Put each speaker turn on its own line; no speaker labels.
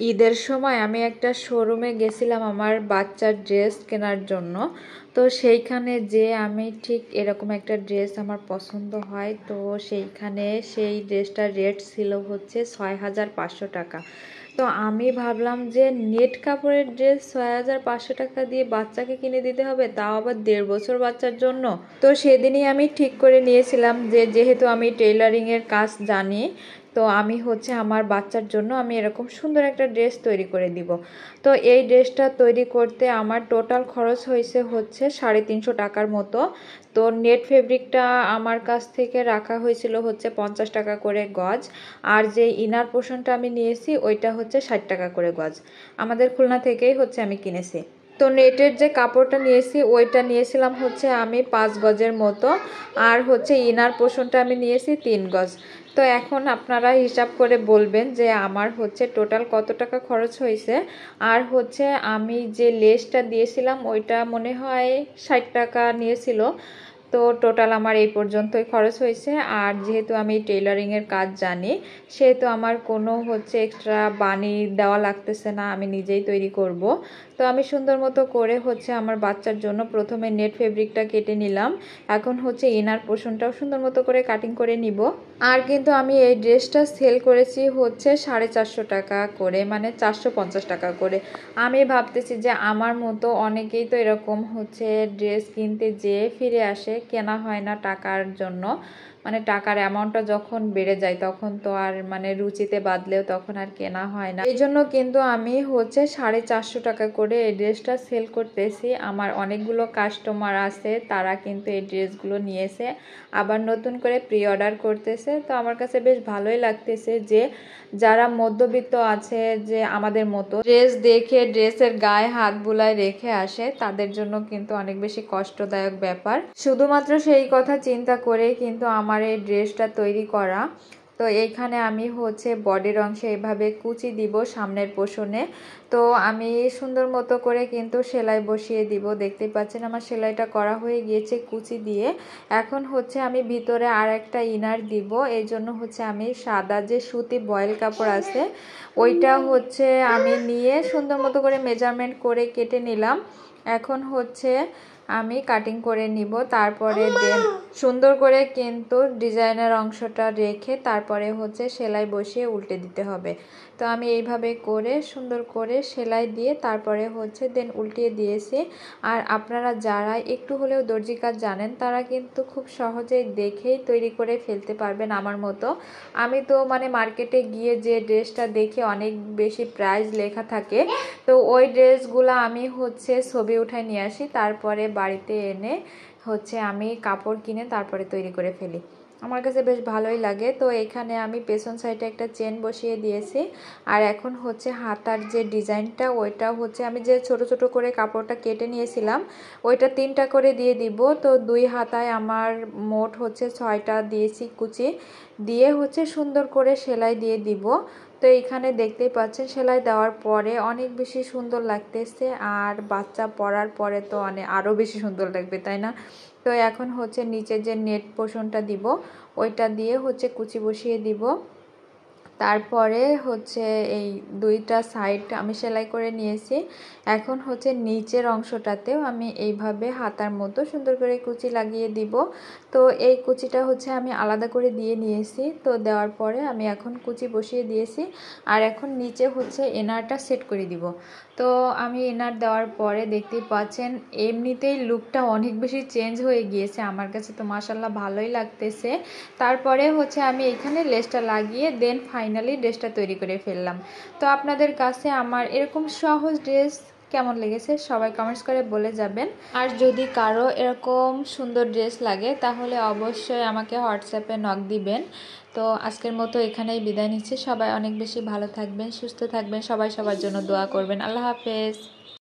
ঈদের সময় আমি একটা শোরুমে গেছিলাম আমার বাচ্চার ড্রেস কেনার জন্য। তো সেইখানে যে আমি ঠিক এরকম একটা ড্রেস আমার পছন্দ হয়, তো সেইখানে সেই ড্রেসটার রেট ছিল হচ্ছে 6,500 টাকা। তো আমি ভাবলাম যে নেট কাপড়ের ড্রেস 6,500 টাকা দিয়ে বাচ্চাকে কিনে দিতে হবে, তাও আবার 1.5 বছর বাচ্চার জন্য। তো সেদিনই আমি ঠিক করে নিয়েছিলাম যে যেহেতু আমি টেইলারিংয়ের কাজ জানি, তো আমি হচ্ছে আমার বাচ্চার জন্য আমি এরকম সুন্দর একটা ড্রেস তৈরি করে দিব। তো এই ড্রেসটা তৈরি করতে আমার টোটাল খরচ হয়েছে হচ্ছে 350 টাকার মতো। তো নেট ফেব্রিকটা আমার কাছ থেকে রাখা হয়েছিল হচ্ছে 50 টাকা করে গজ, আর যে ইনার পোর্শনটা আমি নিয়েছি ওইটা হচ্ছে 60 টাকা করে গজ। আমাদের খুলনা থেকেই হচ্ছে আমি কিনেছি। তো নেটের যে কাপড়টা নিয়েছি ওইটা নিয়েছিলাম হচ্ছে আমি 5 গজের মতো, আর হচ্ছে ইনার পোর্শনটা আমি নিয়েছি 3 গজ। তো এখন আপনারা হিসাব করে বলবেন যে আমার হচ্ছে টোটাল কত টাকা খরচ হয়েছে। আর হচ্ছে আমি যে লেসটা দিয়েছিলাম ওইটা মনে হয় 60 টাকা নিয়েছিল। তো টোটাল আমার এই পর্যন্তই খরচ হয়েছে। আর যেহেতু আমি টেইলারিংয়ের কাজ জানি, সেহেতু আমার কোনো হচ্ছে এক্সট্রা বানি দেওয়া লাগতেছে না, আমি নিজেই তৈরি করব। তো আমি সুন্দর মতো করে হচ্ছে আমার বাচ্চার জন্য প্রথমে নেট ফেব্রিকটা কেটে নিলাম। এখন হচ্ছে ইনার পোর্শনটাও সুন্দর মতো করে কাটিং করে নিব। আর কিন্তু আমি এই ড্রেসটা সেল করেছি হচ্ছে 450 টাকা করে, মানে 450 টাকা করে। আমি ভাবতেছি যে আমার মতো অনেকেই তো এরকম হচ্ছে ড্রেস কিনতে যেয়ে ফিরে আসে, কেনা হয় না টাকার জন্য। মানে টাকার অ্যামাউন্টটা যখন বেড়ে যায় তখন তো আর মানে রুচিতে বাদলেও তখন আর কেনা হয় না। এই জন্য কিন্তু আমি হচ্ছে 450 টাকা করে এই ড্রেসটা সেল করতেছি। আমার অনেকগুলো কাস্টমার আছে, তারা কিন্তু এই ড্রেসগুলো নিয়েছে, আবার নতুন করে প্রি অর্ডার করতেছে। তো আমার কাছে বেশ ভালোই লাগতেছে যে যারা মধ্যবিত্ত আছে, যে আমাদের মতো ড্রেস দেখে ড্রেসের গায়ে হাত বুলায় রেখে আসে, তাদের জন্য কিন্তু অনেক বেশি কষ্টদায়ক ব্যাপার। শুধুমাত্র সেই কথা চিন্তা করে কিন্তু আমার এই ড্রেসটা তৈরি করা। তো এইখানে আমি হচ্ছে বডির অংশে এভাবে কুচি দিব সামনের পোর্শনে। তো আমি সুন্দর মতো করে কিন্তু সেলাই বসিয়ে দিব। দেখতে পাচ্ছেন আমার সেলাইটা করা হয়ে গিয়েছে কুচি দিয়ে। এখন হচ্ছে আমি ভিতরে আর একটা ইনার দিব। এই জন্য হচ্ছে আমি সাদা যে সুতি বয়েল কাপড় আছে ওইটা হচ্ছে আমি নিয়ে সুন্দর মতো করে মেজারমেন্ট করে কেটে নিলাম। এখন হচ্ছে আমি কাটিং করে নিব, তারপরে দেন সুন্দর করে কিন্তু ডিজাইনের অংশটা রেখে তারপরে হচ্ছে সেলাই বসিয়ে উল্টে দিতে হবে। তো আমি এইভাবে করে সুন্দর করে সেলাই দিয়ে তারপরে হচ্ছে দেন উল্টিয়ে দিয়েছি। আর আপনারা যারা একটু হলেও দর্জি কাজ জানেন তারা কিন্তু খুব সহজেই দেখেই তৈরি করে ফেলতে পারবেন আমার মতো। আমি তো মানে মার্কেটে গিয়ে যে ড্রেসটা দেখে অনেক বেশি প্রাইস লেখা থাকে, তো ওই ড্রেসগুলো আমি হচ্ছে ছবি উঠায় নিয়ে আসি, তারপরে বাড়িতে এনে হচ্ছে আমি কাপড় কিনে তারপরে তৈরি করে ফেলি। আমার কাছে বেশ ভালোই লাগে। তো এখানে আমি পেছন সাইডে একটা চেন বসিয়ে দিয়েছি। আর এখন হচ্ছে হাতার যে ডিজাইনটা ওইটা হচ্ছে আমি যে ছোট ছোট করে কাপড়টা কেটে নিয়েছিলাম ওইটা 3টা করে দিয়ে দিব। তো 2 হাতায় আমার মোট হচ্ছে 6টা দিয়েছি কুচি দিয়ে হচ্ছে সুন্দর করে সেলাই দিয়ে দিব। তো এইখানে দেখতেই পাচ্ছেন সেলাই দেওয়ার পরে অনেক বেশি সুন্দর লাগতেছে, আর বাচ্চা পরার পরে তো আরও বেশি সুন্দর লাগবে, তাই না? তো এখন হচ্ছে নিচে যে নেট পোর্শনটা দিব ওইটা দিয়ে হচ্ছে কুচি বসিয়ে দিব। তারপরে হচ্ছে এই 2টা সাইড আমি সেলাই করে নিয়েছি। এখন হচ্ছে নিচের অংশটাতেও আমি এইভাবে হাতার মতো সুন্দর করে কুচি লাগিয়ে দিব। তো এই কুচিটা হচ্ছে আমি আলাদা করে দিয়ে নিয়েছি। তো দেওয়ার পরে আমি এখন কুচি বসিয়ে দিয়েছি। আর এখন নিচে হচ্ছে ইনারটা সেট করে দিব। তো আমি ইনার দেওয়ার পরে দেখতেই পাচ্ছেন এমনিতেই লুকটা অনেক বেশি চেঞ্জ হয়ে গিয়েছে, আমার কাছে তো মাশাআল্লাহ ভালোই লাগতেছে। তারপরে হচ্ছে আমি এখানে লেসটা লাগিয়ে দেন ফাইনালি ড্রেসটা তৈরি করে ফেললাম। তো আপনাদের কাছে আমার এরকম সহজ ড্রেস কেমন লেগেছে সবাই কমেন্টস করে বলে যাবেন। আর যদি কারো এরকম সুন্দর ড্রেস লাগে তাহলে অবশ্যই আমাকে হোয়াটসঅ্যাপে নক দিবেন। তো আজকের মতো এখানেই বিদায় নিচ্ছি। সবাই অনেক বেশি ভালো থাকবেন, সুস্থ থাকবেন, সবাই সবার জন্য দোয়া করবেন। আল্লাহ হাফেজ।